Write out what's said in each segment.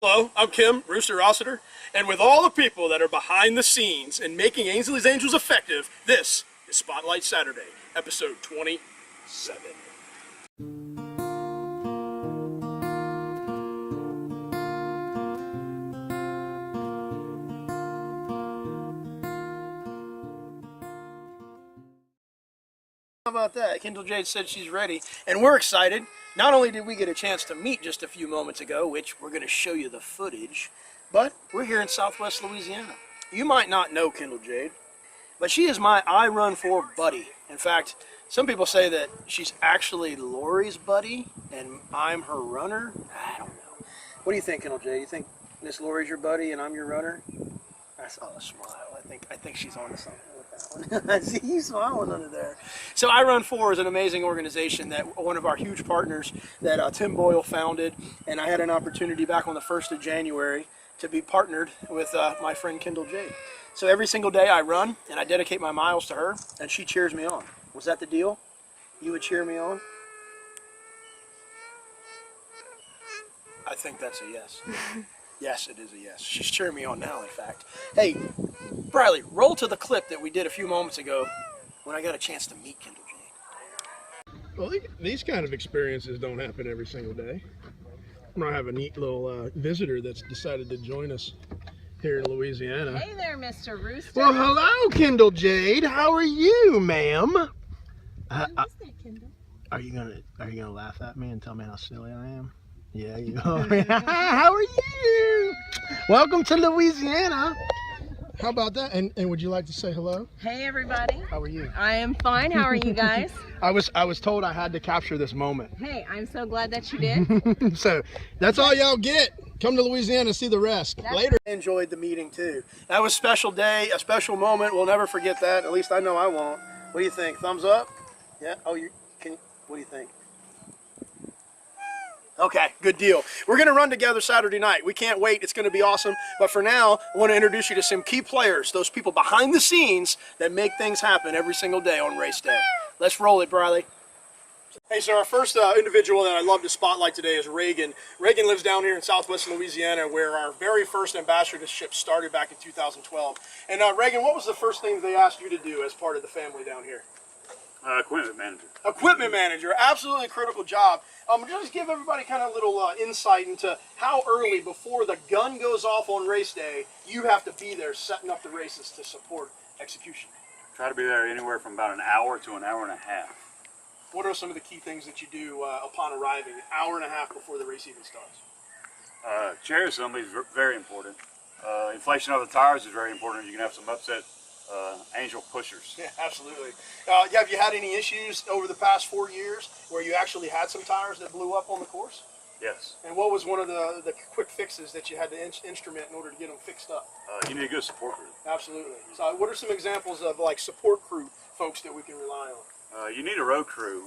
Hello, I'm Kim, Rooster, and with all the people that are behind the scenes in making Ainsley's Angels effective, this is Spotlight Saturday, episode 27. How about that? Kendall Jade said she's ready, and we're excited. Not only did we get a chance to meet just a few moments ago, which we're going to show you the footage, but we're here in Southwest Louisiana. You might not know Kendall Jade, but she is my IRun4 buddy. In fact, some people say that she's actually Lori's buddy, and I'm her runner. I don't know. What do you think, Kendall Jade? You think Miss Lori's your buddy and I'm your runner? I saw a smile. I think she's on to something with that one. I see you smiling under there. So IRun4 is an amazing organization that one of our huge partners that Tim Boyle founded, and I had an opportunity back on the 1st of January to be partnered with my friend Kendall Jade. So every single day I run and I dedicate my miles to her, and she cheers me on. Was that the deal? You would cheer me on? I think that's a yes. Yes, it is a yes. She's cheering me on now, in fact. Hey, Briley, roll to the clip that we did a few moments ago when I got a chance to meet Kendall Jade. Well, these kind of experiences don't happen every single day. I'm going to have a neat little visitor that's decided to join us here in Louisiana. Hey there, Mr. Rooster. Well, hello, Kendall Jade. How are you, ma'am? Who is that, Kendall? Are you gonna laugh at me and tell me how silly I am? Yeah, you are. How are you? Welcome to Louisiana. How about that? And would you like to say hello? Hey, everybody. How are you? I am fine. How are you guys? I was told I had to capture this moment. Hey, I'm so glad that you did. So that's all y'all get. Come to Louisiana, see the rest. Later. I enjoyed the meeting too. That was a special day, a special moment. We'll never forget that. At least I know I won't. What do you think? Thumbs up? Yeah. Oh, what do you think? Okay, good deal. We're going to run together Saturday night. We can't wait. It's going to be awesome. But for now, I want to introduce you to some key players, those people behind the scenes that make things happen every single day on race day. Let's roll it, Briley. Hey, so our first individual that I'd love to spotlight today is Reagan. Reagan lives down here in Southwest Louisiana, where our very first ambassadorship started back in 2012. And Reagan, what was the first thing they asked you to do as part of the family down here? Equipment manager. Equipment manager, absolutely critical job. Just give everybody kind of a little insight into how early before the gun goes off on race day, you have to be there setting up the races to support execution. Try to be there anywhere from about an hour to an hour and a half. What are some of the key things that you do upon arriving, an hour and a half before the race even starts? Chair assembly is very important. Inflation of the tires is very important. You can have some upset angel pushers. Yeah, absolutely. Have you had any issues over the past 4 years where you actually had some tires that blew up on the course? Yes. And what was one of the quick fixes that you had to instrument in order to get them fixed up? You need a good support group. Absolutely. So what are some examples of like support crew folks that we can rely on? You need a road crew.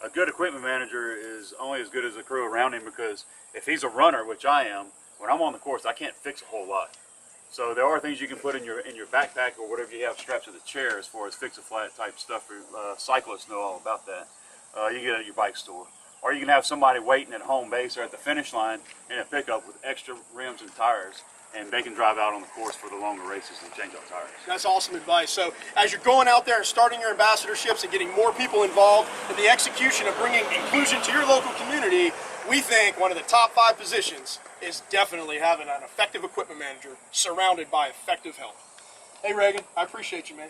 A good equipment manager is only as good as the crew around him, because if he's a runner, which I am, when I'm on the course, I can't fix a whole lot. So there are things you can put in your backpack or whatever you have strapped to the chair as far as fix-a-flat type stuff. Cyclists know all about that. You can get it at your bike store. Or you can have somebody waiting at home base or at the finish line in a pickup with extra rims and tires, and they can drive out on the course for the longer races and change out tires. That's awesome advice. So as you're going out there and starting your ambassadorships and getting more people involved in the execution of bringing inclusion to your local community, we think one of the top 5 positions is definitely having an effective equipment manager surrounded by effective help. Hey Reagan, I appreciate you, man.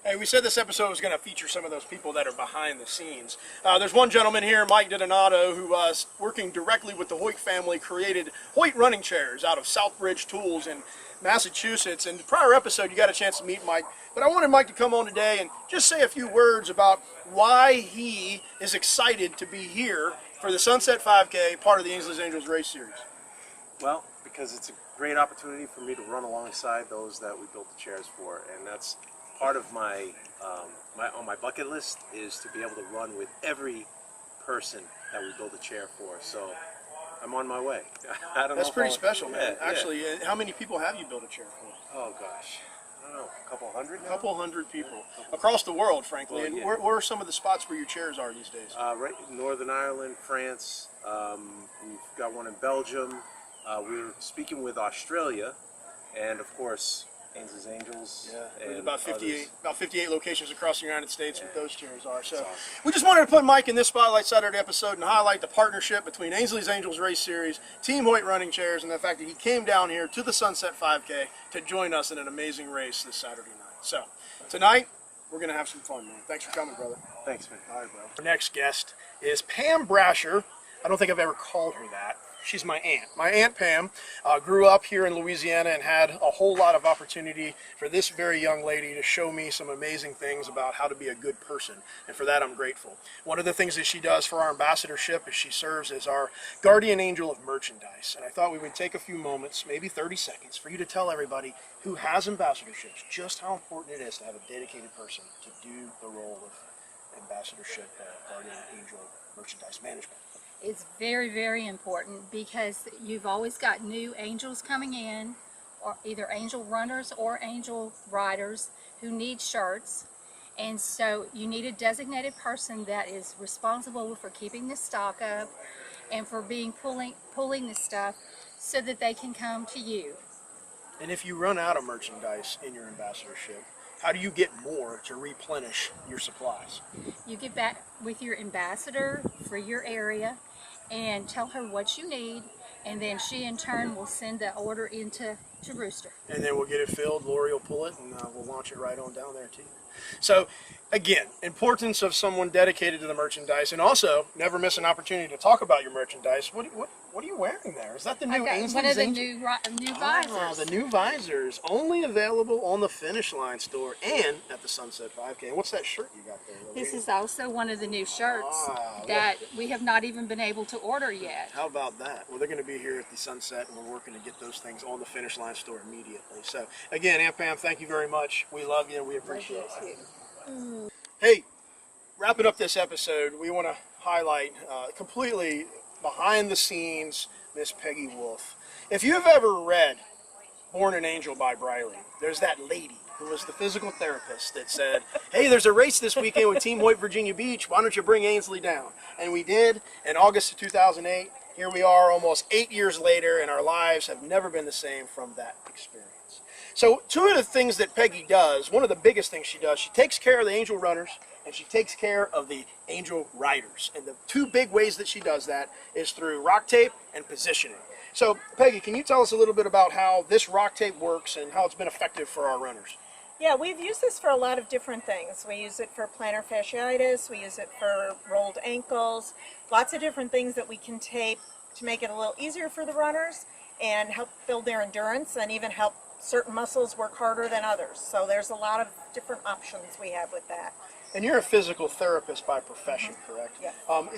Hey, we said this episode was going to feature some of those people that are behind the scenes. There's one gentleman here, Mike Donato, who was working directly with the Hoyt family, created Hoyt running chairs out of Southbridge Tools in Massachusetts. In the prior episode, you got a chance to meet Mike, but I wanted Mike to come on today and just say a few words about why he is excited to be here for the Sunset 5K, part of the Ainsley's Angels race series. Well, because it's a great opportunity for me to run alongside those that we built the chairs for, and that's part of my on my bucket list, is to be able to run with every person that we build a chair for. So I'm on my way. I don't That's know pretty special, man. Yeah, Actually, how many people have you built a chair for? Oh gosh, I don't know, a couple hundred now? A couple hundred people across the world, frankly. Well, and yeah. where are some of the spots where your chairs are these days? Right in Northern Ireland, France. We've got one in Belgium. we're speaking with Australia, and of course, Ainsley's Angels. Yeah, and there's about 58, others. about 58 locations across the United States with those chairs are. So awesome. we just wanted to put Mike in this Spotlight Saturday episode and highlight the partnership between Ainsley's Angels Race Series, Team Hoyt Running Chairs, and the fact that he came down here to the Sunset 5K to join us in an amazing race this Saturday night. So tonight, we're going to have some fun, man. Thanks for coming, brother. Thanks, man. All right, bro. Our next guest is Pam Brasher. I don't think I've ever called her that. She's my aunt. My Aunt Pam grew up here in Louisiana and had a whole lot of opportunity for this very young lady to show me some amazing things about how to be a good person. And for that, I'm grateful. One of the things that she does for our ambassadorship is she serves as our guardian angel of merchandise. And I thought we would take a few moments, maybe 30 seconds, for you to tell everybody who has ambassadorships just how important it is to have a dedicated person to do the role of ambassadorship, guardian angel of merchandise management. It's very, very important because you've always got new angels coming in, or either angel runners or angel riders who need shirts. And so you need a designated person that is responsible for keeping the stock up and for pulling the stuff so that they can come to you. And if you run out of merchandise in your ambassadorship, how do you get more to replenish your supplies? You get back with your ambassador for your area and tell her what you need, and then she in turn will send the order into Rooster. And then we'll get it filled, Lori will pull it, and we'll launch it right on down there too. So again, importance of someone dedicated to the merchandise, and also never miss an opportunity to talk about your merchandise. What are you wearing there? Is that the new Ainsley's One of the Angel? new visors. Ah, the new visors, only available on the Finish Line store and at the Sunset 5K. And what's that shirt you got there? This is also one of the new shirts Ah, that we have not even been able to order yet. How about that? Well, they're going to be here at the Sunset, and we're working to get those things on the Finish Line store immediately. So, again, Aunt Pam, thank you very much. We love you, and we appreciate it. Hey, wrapping up this episode, we want to highlight completely behind the scenes Miss Peggy Wolf. If you've ever read Born an Angel by Briley, there's that lady who was the physical therapist that said, hey, there's a race this weekend with Team Hoyt Virginia Beach. Why don't you bring Ainsley down? And we did in August of 2008. Here we are almost 8 years later, and our lives have never been the same from that experience. So two of the things that Peggy does, one of the biggest things she does, she takes care of the angel runners and she takes care of the angel riders. And the two big ways that she does that is through rock tape and positioning. So Peggy, can you tell us a little bit about how this rock tape works and how it's been effective for our runners? Yeah, we've used this for a lot of different things. We use it for plantar fasciitis, we use it for rolled ankles, lots of different things that we can tape to make it a little easier for the runners and help build their endurance and even help certain muscles work harder than others. So there's a lot of different options we have with that. And you're a physical therapist by profession, correct? Yes.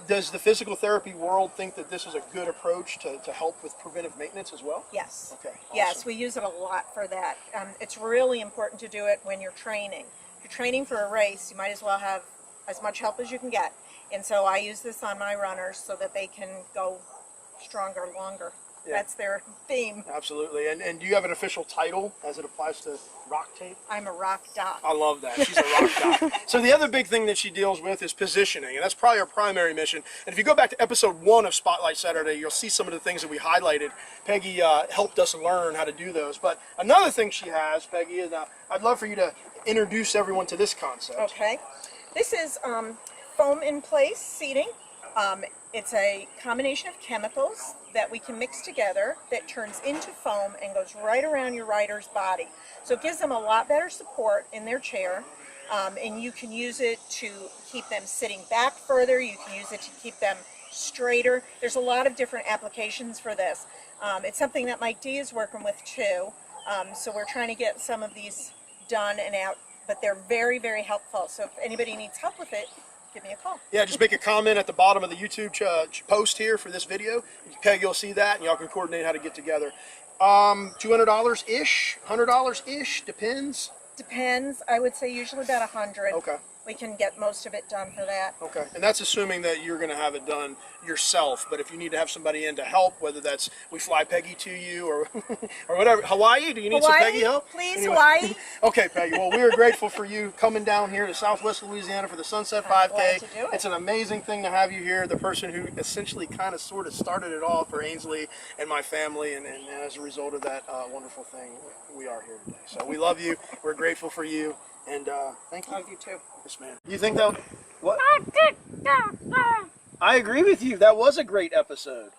Does the physical therapy world think that this is a good approach to help with preventive maintenance as well? Yes. Okay. Awesome. Yes, we use it a lot for that. It's really important to do it when you're training. If you're training for a race, you might as well have as much help as you can get. And so I use this on my runners so that they can go stronger, longer. Yeah. That's their theme. Absolutely. And do you have an official title as it applies to rock tape? I'm a rock doc. I love that. She's a rock doc. So the other big thing that she deals with is positioning, and that's probably her primary mission. And if you go back to episode 1 of Spotlight Saturday, you'll see some of the things that we highlighted. Peggy helped us learn how to do those. But another thing she has, Peggy, is I'd love for you to introduce everyone to this concept. Okay. This is foam in place seating. It's a combination of chemicals that we can mix together that turns into foam and goes right around your rider's body. So it gives them a lot better support in their chair, and you can use it to keep them sitting back further. You can use it to keep them straighter. There's a lot of different applications for this. It's something that Mike D is working with too, so we're trying to get some of these done and out, but they're very, very helpful. So if anybody needs help with it, give me a call. Yeah, just make a comment at the bottom of the YouTube post here for this video. Peggy will see that, and y'all can coordinate how to get together. $200-ish, $100-ish, depends. Depends. I would say usually about 100. Okay. we can get most of it done for that. Okay, and that's assuming that you're going to have it done yourself. But if you need to have somebody in to help, whether that's we fly Peggy to you or or whatever, Hawaii. Do you need some Peggy help? Please, Anyway. Hawaii. Okay, Peggy. Well, we are grateful for you coming down here to Southwest Louisiana for the Sunset 5K. glad to do it. It's an amazing thing to have you here. The person who essentially kind of sort of started it all for Ainsley and my family, and as a result of that wonderful thing, we are here today. So we love you. We're grateful for you, and thank you. Love you too. Yes, man. You think that? What? I agree with you. That was a great episode.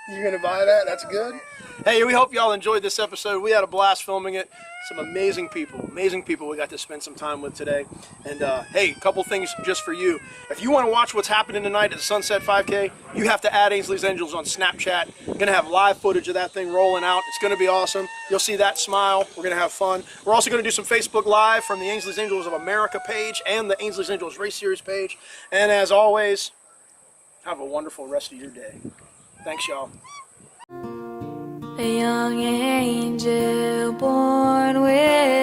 You're gonna buy that? That's good. Hey, we hope y'all enjoyed this episode. We had a blast filming it. Some amazing people we got to spend some time with today. And hey, a couple things just for you. If you want to watch what's happening tonight at the Sunset 5K, you have to add Ainsley's Angels on Snapchat. We're gonna have live footage of that thing rolling out. It's gonna be awesome. You'll see that smile. We're gonna have fun. We're also gonna do some Facebook Live from the Ainsley's Angels of America page and the Ainsley's Angels Race Series page. And as always, have a wonderful rest of your day. Thanks, y'all. A young angel born with